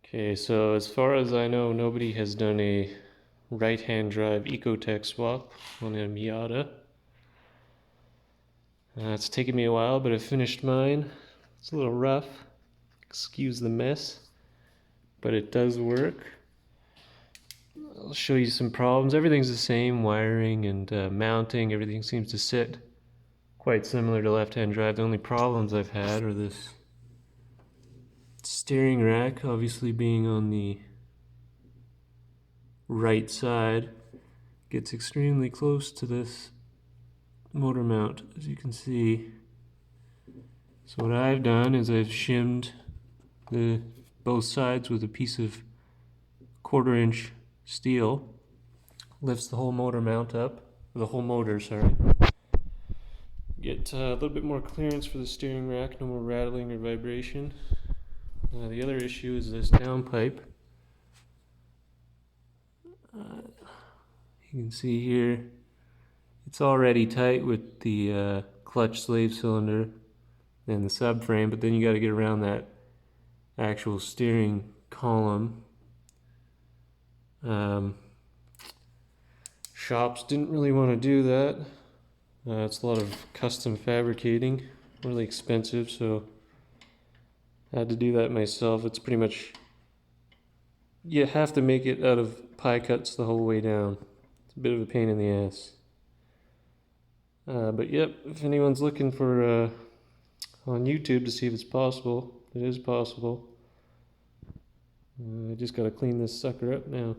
Okay, so as far as I know, nobody has done a right-hand drive Ecotec swap on a Miata. It's taken me a while, but I finished mine. It's a little rough, excuse the mess, but it does work. I'll show you some problems. Everything's the same, wiring and mounting, everything seems to sit quite similar to left-hand drive. The only problems I've had are this steering rack, obviously being on the right side, gets extremely close to this motor mount, as you can see. So what I've done is I've shimmed both sides with a piece of 1/4-inch steel. Lifts the whole motor mount up, the whole motor, sorry. Get a little bit more clearance for the steering rack, no more rattling or vibration. The other issue is this downpipe. You can see here, it's already tight with the clutch slave cylinder and the subframe, but then you got to get around that actual steering column. Shops didn't really want to do that. It's a lot of custom fabricating, really expensive, so I had to do that myself. It's pretty much, you have to make it out of pie cuts the whole way down. It's a bit of a pain in the ass. But yep, if anyone's looking for on YouTube to see if it's possible, it is possible. I just gotta clean this sucker up now.